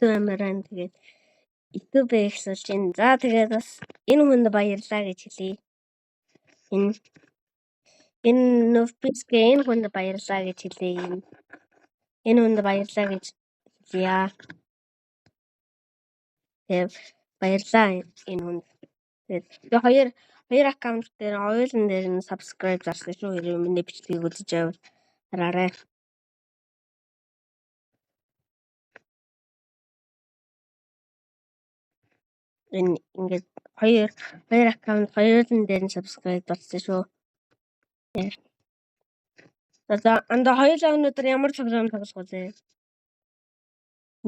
амаран тэгээд YouTube их суулж байна. За тэгээд бас энэ хүнд баярлалаа гэж хэлье. Энэ Novpisk энэ хүнд баярлалаа гэж хэлье. Энэ хүнд баярлалаа гэж хэлье. Тэгээд баярлалаа энэ хүнд. Тэгээд хоёр аккаунт дээр хоёулын дээр нь subscribe зарсан шүү. Хэрвээ миний бичлэгийг үзэж байвал хараарай. Энэ ингээд хоёр аккаунт хоёулын дээр нь subscribe зарсан шүү. За анда хоёулаа өнөөдөр ямар програм тоглох вэ?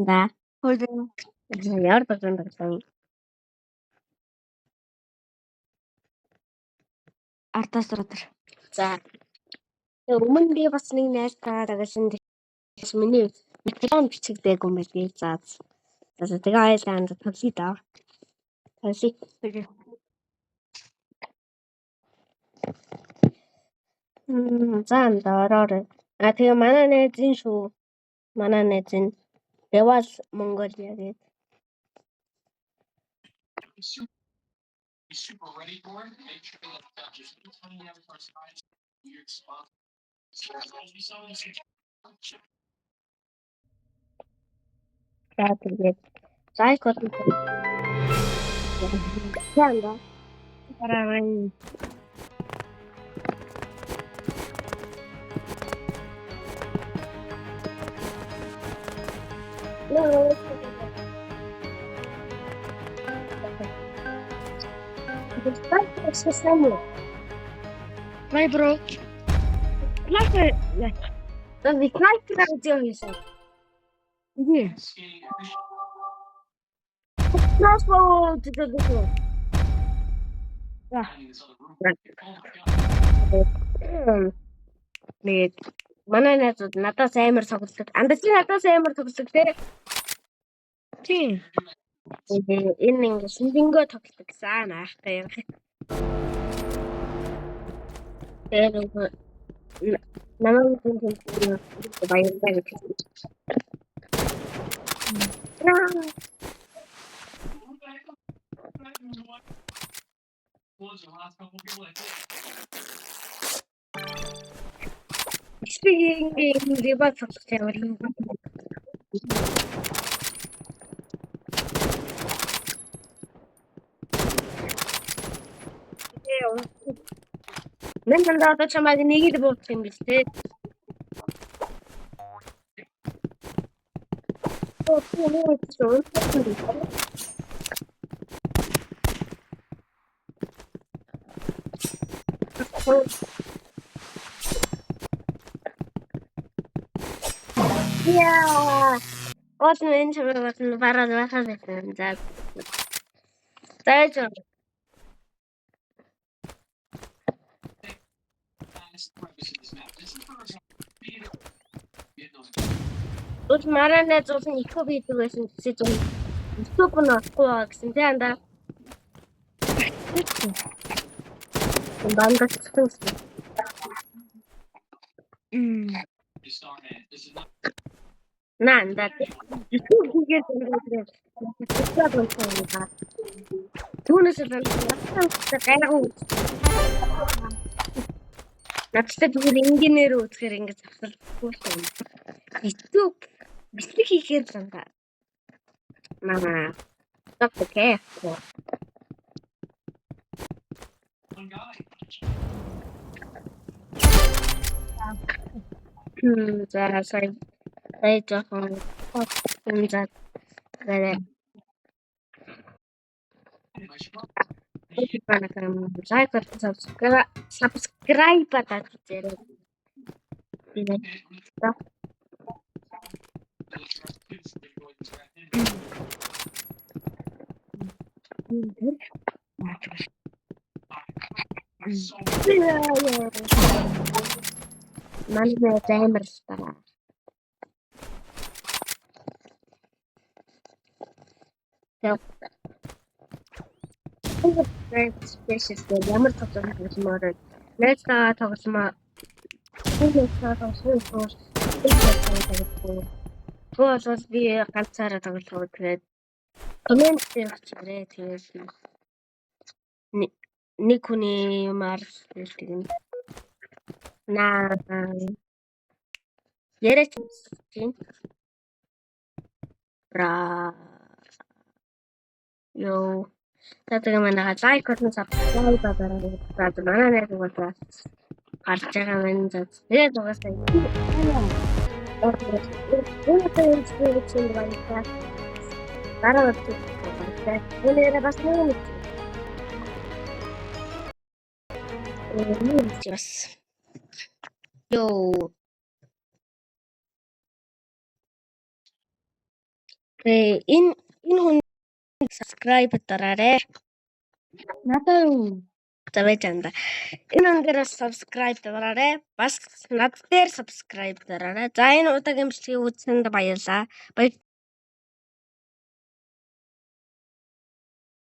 Да. Ямар програм тоглох вэ? Артас ротор. За. Өмнө би бас нэг найзтайгаа тоглосон. Миний металон бичигдээгүй юм байл. За. Тэгээ айланд тоглоё даа. Тоглоё. За анда ороо. Тэгээ манай найзын шүү. Манай найзын Deval Mongolia гэдэг. За тэгээд зайкод яанда параван Vai bro. Like das die kleine сделаешь. Иди. Просто ты такой. Да. Нэг манай найзууд надаас амар тоглолдог. Андаа чи надаас амар тоглолдог те. Тийм. Энэ ингэ шинжэнгөө тоглолдог гэсэн наахтай юм. Тэр намайг тийм баярлалаа гэж хэлсэн. Speaking riba тоглох ямар юм. Мен надад чамайг нэг л буучих юм биш те. Yeah. Вот мен чамайг бараад байхад байсан. За. Зайж. Ус марана зовсон ихо бидэг байсан гэсэн чинь YouTube нь олохгүй гэсэн тий андаа. Бандагчсан. Нанда. YouTube хийгээд ингээд түүнээс л гайхав. Надад зүгээр инженеэр үзэхээр ингээд завсарлахгүй юм. YouTube бичлэг хийхээр л андаа. Мама. Окей. За сая жоохон за гэрээ. Лайк subscribe батаад үзээрэй. Манай займарстаа. Спешиал дээр ямар тоглоом тогломоор найзтайгаа тогломоо. Магадгүй бол би ганцаараа тоглох. Тэгээд комент дээр очирээ. Тэгээд нэг хүний юмар хэлдэг. Наа яриач тийм. Ёо. Тэгээд манай лайк болон subscribe дараагаад манай найз угаасаа гарч байгаа маань зас. Тэгээд угаасаа дараагаад бас Ёо. Энэ хүн subscribe дараарай. Надаа юу? За байж анда. Энэ хүн дээр subscribe дараарай. Бас над дээр subscribe дараарай. За энэ удаагийн бичлэгийг үзсэнд баярлалаа.